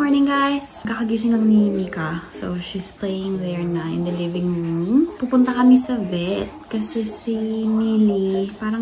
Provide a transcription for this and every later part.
morning, guys! Kakagising lang ni Mika. So, she's playing there na in the living room. Pupunta kami sa vet kasi si Millie parang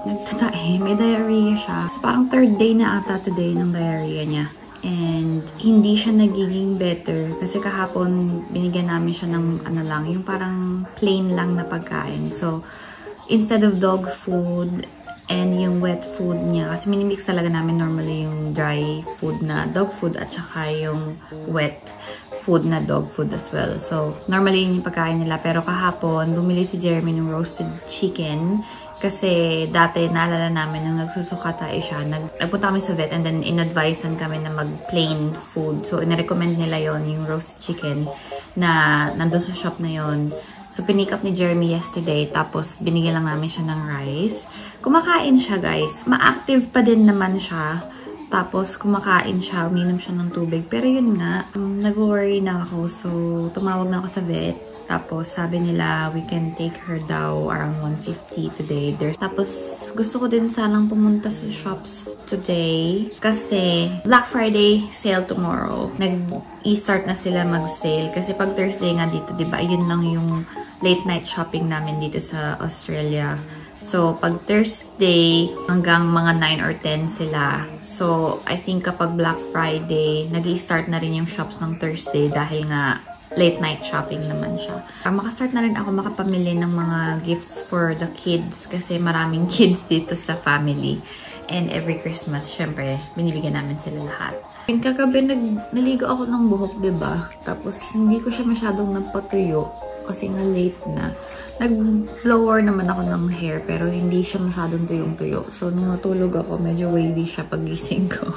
nagtatae. May diarrhea siya. So, parang third day na ata today ng diarrhea niya. And hindi siya nagiging better kasi kahapon binigyan namin siya ng ano lang, yung parang plain lang na pagkain. So, instead of dog food and yung wet food niya, kasi minimix talaga namin normally yung dry food na dog food at saka yung wet food na dog food as well. So, normally yun yung pagkain nila. Pero kahapon, bumili si Jeremy ng roasted chicken. Kasi dati, naalala namin, nung nagsusuka tayo siya, nagpunta kami sa vet and then in-advisean kami na mag-plain food. So, in-recommend nila yon yung roasted chicken na nandun sa shop na yon. So, pinick up ni Jeremy yesterday, tapos binigyan lang namin siya ng rice. Kumakain siya, guys. Ma-active pa din naman siya. Tapos, kumakain siya, uminom siya ng tubig. Pero yun nga, nag-worry na ako. So, tumawag na ako sa vet. Tapos, sabi nila, we can take her daw around 150 today. Tapos, gusto ko din sanang pumunta sa shops today. Kasi, Black Friday sale tomorrow. Nag-i-start na sila mag-sale. Kasi pag Thursday nga dito, diba, yun lang yung late night shopping namin dito sa Australia. So, pag Thursday, hanggang mga 9 or 10 sila. So, I think kapag Black Friday, nag-i-start na rin yung shops ng Thursday dahil nga late night shopping naman siya. Makastart na rin ako makapamili ng mga gifts for the kids kasi maraming kids dito sa family. And every Christmas, syempre, binibigyan namin sila lahat. Yung kagabi, naligo ako ng buhok, diba? Tapos, hindi ko siya masyadong napatuyo kasi nga late na. Nag-blower naman ako ng hair pero hindi siya masyadong tuyong-tuyo. So, nung natulog ako, medyo wavy siya pagising ko.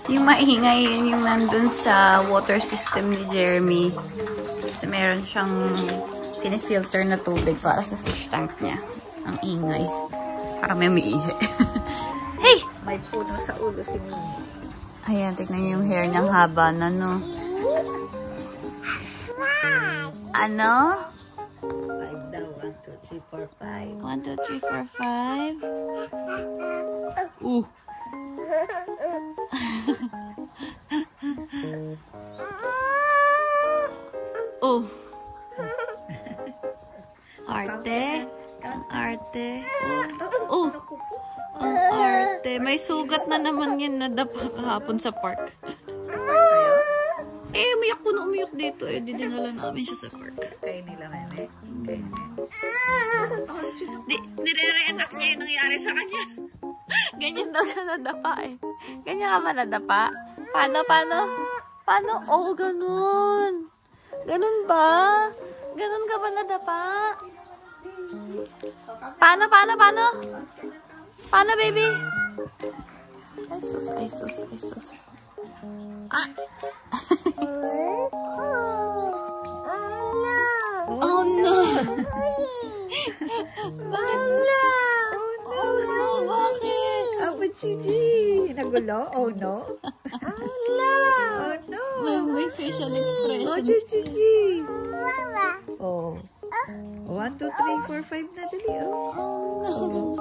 Yung maingay yun yung nandun sa water system ni Jeremy. Kasi meron siyang pinifilter na tubig para sa fish tank niya. Ang ingay. Parang may umiihi. Hey! May puno sa ulo si Mimi. Ayan, tignan niyo yung hair niyang haba na, no? Ano? 5 daw. 1, 2, 3, 4, 5. 1, 2, 3, 4, 5. Arte. Ang arte. Ang arte. May sugat na naman yan na dapa kahapon sa park. Eh, umiyak po na umiyak dito. Eh, dinala namin siya sa park. Kayo nila, meme. Kayo nila. Nire-reenact niya yung nangyari sa kanya. Ganyan daw siya nadapa eh. Ganyan ka ba nadapa? Paano? Oh, ganun. Ganun ba? Ganun ka ba nadapa? Paano? Paano, baby? Ay, sus. Ah! Oh, no! Bakit? Oh, no! Bakit? Aba, Gigi! Nagulo? Oh, no? Oh, no! May facial expressions. Oh, Gigi! Oh. 1, 2, 3, 4, 5 na dali, oh. Oh, no.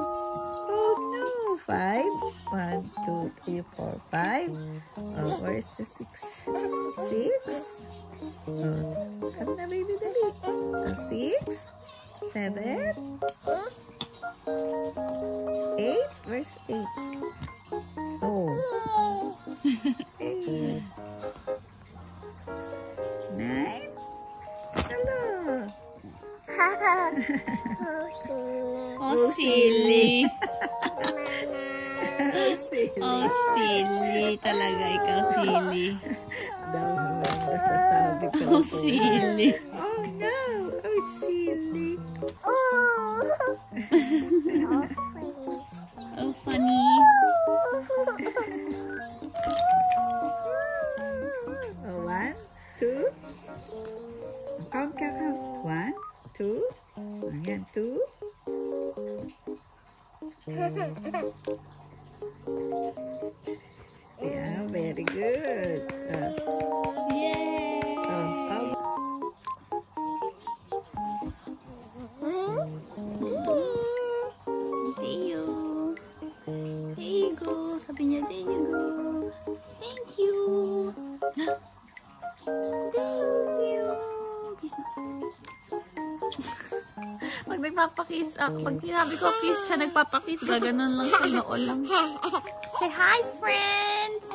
Oh, no! 5. 1, 2, 3, 4, 5. Oh, where's the 6? 6? Oh, come na, baby, dali. 6, 7, 8. Where's 8? Oh. 8. 9. Hello. Oh, silly. Silly. Oh, silly. Talaga, ikaw silly. Daw lang nasasabi ko. Oh, silly. Oh, no. Oh, it's silly. Oh, funny. Oh, 1, 2. Count. 1, 2. Ayan, 2. Yeah, very good. Yay! Thank you. There you go. Sabi niya, there you go. Thank you. nagpapakiss ako. Pag sinabi ko kiss siya, nagpapakiss. Gaganon lang sa noo lang. Say hi, friends!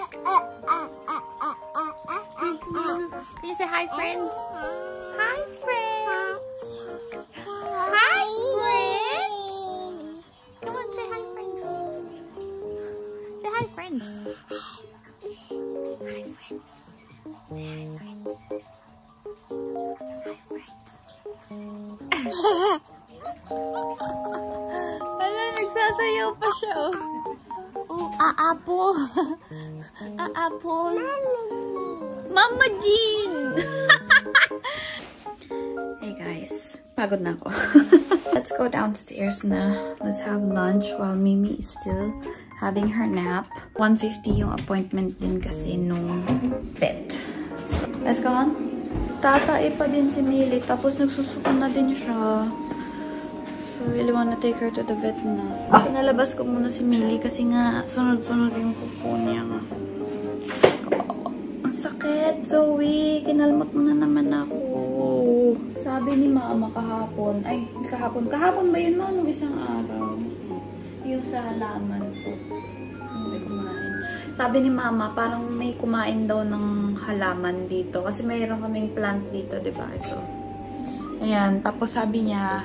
Can you say hi, friends? Hi, friends! Hi, friends! Come on, say hi, friends. Say hi, friends. Hi, friends. Say hi, friends. Hi, friends. Wala, nagsasayaw pa siya, oh. Oh, aapol. Aapol. Mama Jean! Hey guys, pagod na ako. Let's go downstairs na. Let's have lunch while Mimi is still having her nap. 1:50 yung appointment din kasi nung vet. So, let's go on. Tatae pa din si Millie, tapos nagsusuko na din siya. I really wanna take her to the vet na. Pinalabas ko muna si Millie kasi nga sunod-sunod yung pupo niya. Ang sakit, Zoe. Kinalmot mo na naman ako. Sabi ni Mama kahapon, ay kahapon ba yun ma? Nung isang araw. Yung sa halaman ko. May kumain. Sabi ni Mama, parang may kumain daw ng halaman dito. Kasi mayroon kaming plant dito, diba? Ito. Ayan. Tapos sabi niya,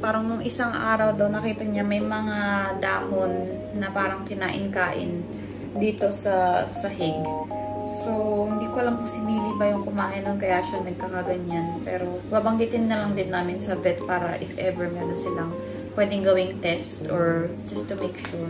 parang nung isang araw daw, nakita niya may mga dahon na parang kinain-kain dito sa sahig. So, hindi ko alam kung si Millie ba yung kumain nun, kaya siya nagkakaganyan. Pero, babanggitin na lang din namin sa vet para if ever meron silang pwedeng gawing test or just to make sure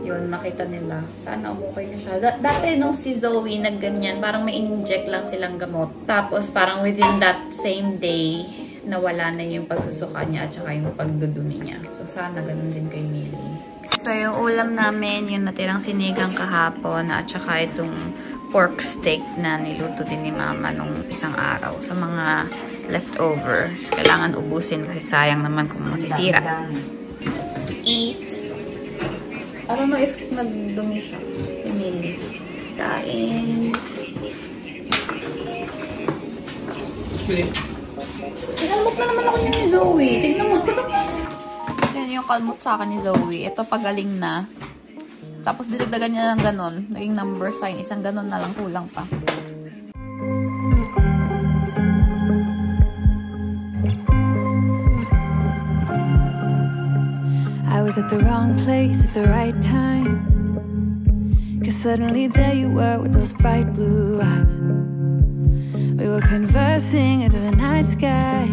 yun, makita nila. Sana okay na siya. Dati nung si Zoe nagganyan, parang may in-inject lang silang gamot. Tapos parang within that same day, nawala na yung pagsusuka niya at saka yung pagdudumi niya. So sana ganun din kay Millie. So yung ulam namin, yung natirang sinigang kahapon at saka itong pork steak na niluto din ni Mama nung isang araw. Sa mga leftovers, kailangan ubusin kasi sayang naman kung masisira. Eat. I don't know if nagdumi siya. Pinili. Kain. Tinalmot na naman ako ni Zoe. Tignan mo. Yan yung kalmot sa akin ni Zoe. Ito pagaling na. Tapos dinagdagan niya ng ganon. Naging number sign. Isang ganon na lang. Kulang pa. I was at the wrong place at the right time, 'cause suddenly there you were with those bright blue eyes. We were conversing into the night sky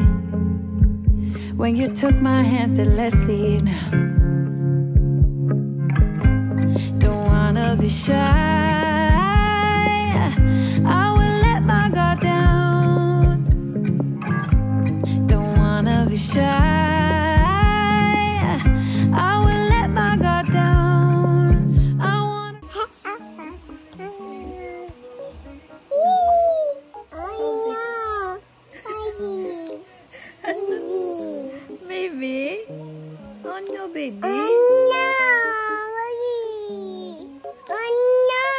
when you took my hand, said let's leave now. Don't wanna be shy, I will let my guard down. Don't wanna be shy, baby? Oh no, baby. Oh no! Oh no!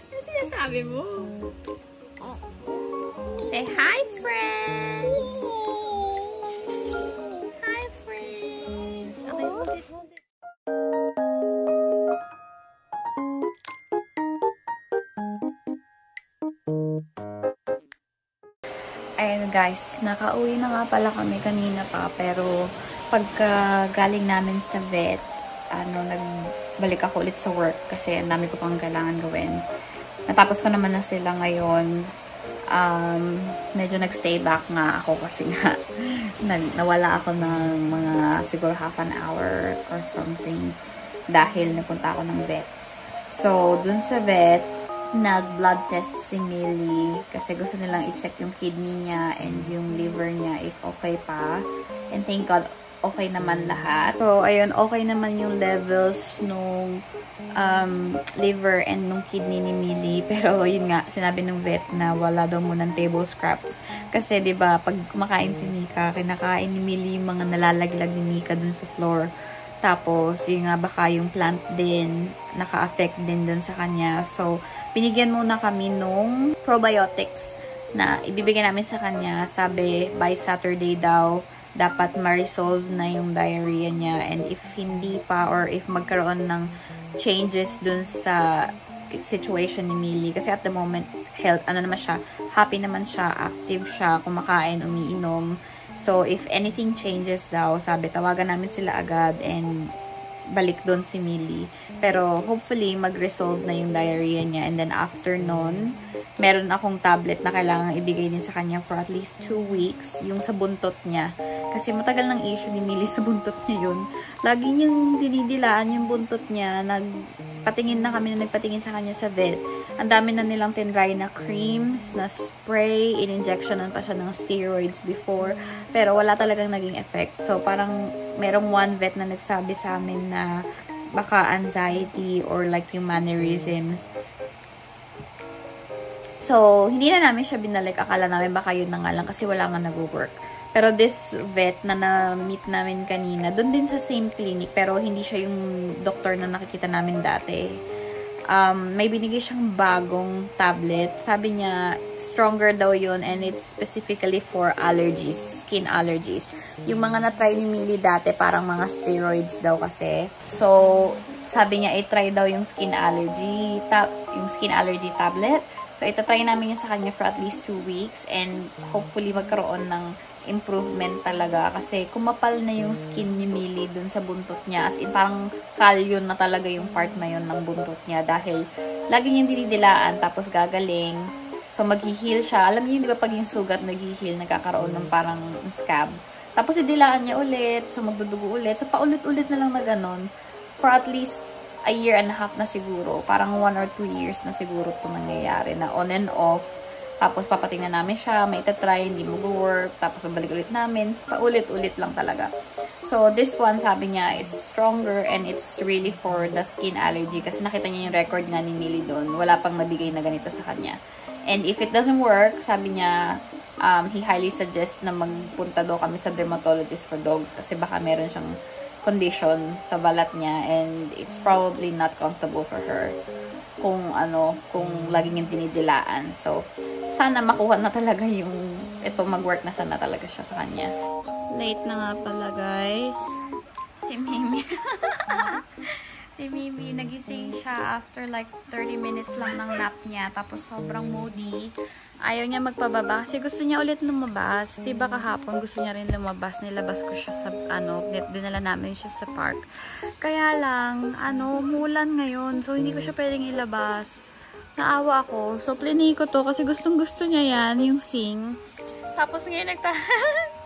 Ano sinasabi mo? Say hi, friends! Hi, friends! Okay, hold it, hold it. Ayan guys, nakauwi na nga pala kami kanina pa, pero pagka galing namin sa vet, nagbalik ako ulit sa work kasi ang dami ko pang kailangan gawin. Natapos ko naman na sila ngayon. Medyo nagstay back nga ako kasi nga nawala ako ng mga siguro half an hour or something dahil napunta ako ng vet. So, dun sa vet, nag-blood test si Millie kasi gusto nilang i-check yung kidney niya and yung liver niya if okay pa. And thank God, okay naman lahat. So, ayun, okay naman yung levels nung liver and nung kidney ni Millie. Pero, yun nga, sinabi nung vet na wala daw munang table scraps. Kasi, di ba pag kumakain si Mika, kinakain ni Millie yung mga nalalaglag ni Mika dun sa floor. Tapos, yun nga, baka yung plant din, naka-affect din dun sa kanya. So, binigyan muna kami nung probiotics na ibibigay namin sa kanya. Sabi, by Saturday daw, dapat ma-resolve na yung diarrhea niya. And if hindi pa, or if magkaroon ng changes dun sa situation ni Millie, kasi at the moment, health, ano naman siya, happy naman siya, active siya, kumakain, umiinom. So, if anything changes daw, sabi, tawagan namin sila agad and balik doon si Millie. Pero, hopefully, mag-resolve na yung diarrhea niya. And then, after nun, meron akong tablet na kailangan ibigay din sa kanya for at least 2 weeks. Yung sa buntot niya. Kasi matagal ng issue ni Millie sa buntot niya yun. Lagi niyang dinidilaan yung buntot niya. Nagpatingin na kami na nagpatingin sa kanya sa vet. Ang dami na nilang tinry na creams, na spray, in-injectionan pa siya ng steroids before. Pero wala talagang naging effect. So, parang merong one vet na nagsabi sa amin na baka anxiety or like yung mannerisms. So, hindi na namin siya binalik. Akala namin baka yun na nga lang kasi wala nga nag-work. Pero this vet na na-meet namin kanina, doon din sa same clinic, pero hindi siya yung doktor na nakikita namin dati. May binigay siyang bagong tablet. Sabi niya, stronger daw yun and it's specifically for allergies, skin allergies. Yung mga na-try ni Millie dati, parang mga steroids daw kasi. So, sabi niya, i-try daw yung skin allergy tablet. So, itatry namin yun sa kanya for at least 2 weeks and hopefully magkaroon ng improvement talaga kasi kumapal na yung skin ni Millie dun sa buntot niya. As in, parang kalyon na talaga yung part na yun ng buntot niya dahil lagi niyang dinidilaan tapos gagaling. So, mag-heal siya. Alam niyo, di ba pag yung sugat nag-heal, nagkakaroon ng parang scab. Tapos, idilaan niya ulit. So, magdudugo ulit. So, paulit-ulit na lang na ganon. For at least a year and a half na siguro. Parang 1 or 2 years na siguro ito nangyayari na on and off. Tapos, papatingnan namin siya, may itatry, hindi mag-work, tapos babalik ulit namin, paulit-ulit lang talaga. So, this one, sabi niya, it's stronger and it's really for the skin allergy kasi nakita niya yung record nga ni Millie doon. Wala pang nabigay na ganito sa kanya. And if it doesn't work, sabi niya, he highly suggests na magpunta daw kami sa dermatologist for dogs kasi baka meron siyang condition sa balat niya and it's probably not comfortable for her kung laging yung dinidilaan. So, sana makuha na talaga yung ito, mag-work na sana talaga siya sa kanya. Late na nga pala, guys. Si Mimi. Si Mimi, nagising siya after like 30 minutes lang ng nap niya. Tapos sobrang moody. Ayaw niya magpababa kasi gusto niya ulit lumabas. Diba kahapon gusto niya rin lumabas. Nilabas ko siya sa, dinala namin siya sa park. Kaya lang, umulan ngayon. So, hindi ko siya pwedeng ilabas. Naawa ako. So, plini ko to kasi gustong-gusto niya yan, yung sing. Tapos ngayon,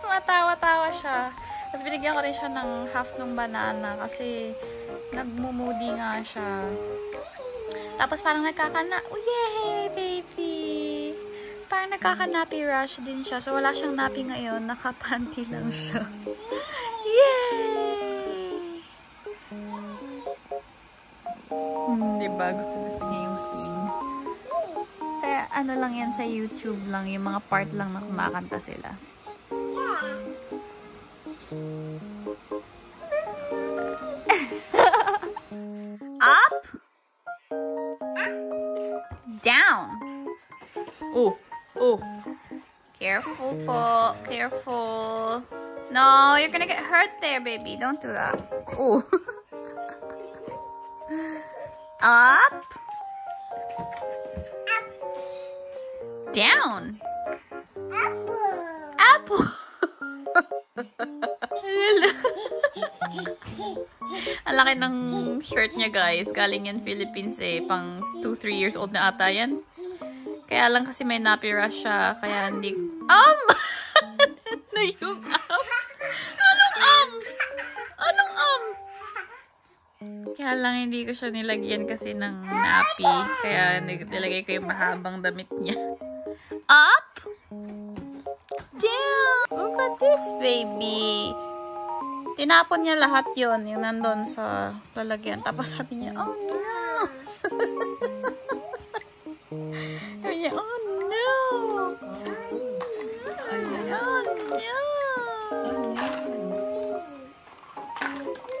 tumatawa-tawa siya. Tapos binigyan ko rin siya ng half ng banana kasi nagmumudi nga siya. Tapos parang oh, yay, baby! Parang nagkaka-nappy rush din siya. So, wala siyang nappy ngayon. Nakapanty lang siya. Yay! Diba? Gusto niya yung scene. Sa, lang yan, sa YouTube lang. Yung mga part lang na kumakanta sila. Up! Down! Oh. Careful po. Careful. No, you're gonna get hurt there, baby. Don't do that. Oh. Up. Down. Apple. Ang laki ng shirt niya, guys. Galing yan Philippines eh. Pang 2-3 years old na ata yan. Kaya lang kasi may nappy rush siya. Kaya hindi... Ano yung Anong Kaya lang hindi ko siya nilagyan kasi ng nappy. Kaya nilagay ko yung mahabang damit niya. Up! Down! Look at this, baby! Tinapon niya lahat yon yung nandun sa lalagyan. Tapos sabi niya, oh no! Sabi niya, oh no! Oh no!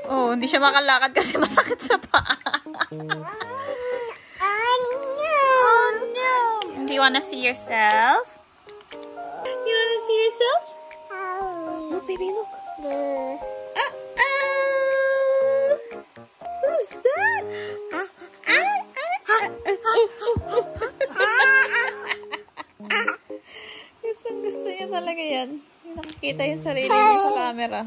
Oh, hindi siya makalakad kasi masakit sa paa. wanna see yourself? You wanna see yourself? Look, baby, look. Who's that? Gusto niya talaga yan. Nakikita yung sarili niya sa camera.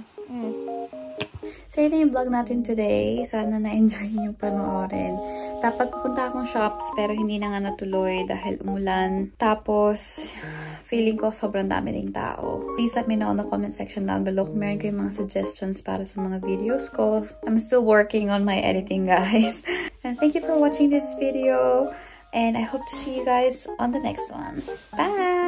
So, yun na yung vlog natin today. Sana na-enjoy niyo panoorin. Dapat pupunta akong shops pero hindi na nga natuloy dahil umulan. Tapos, feeling ko sobrang dami ding tao. Please let me know in the comment section down below kung meron kayong mga suggestions para sa mga videos ko. I'm still working on my editing, guys. And thank you for watching this video. And I hope to see you guys on the next one. Bye!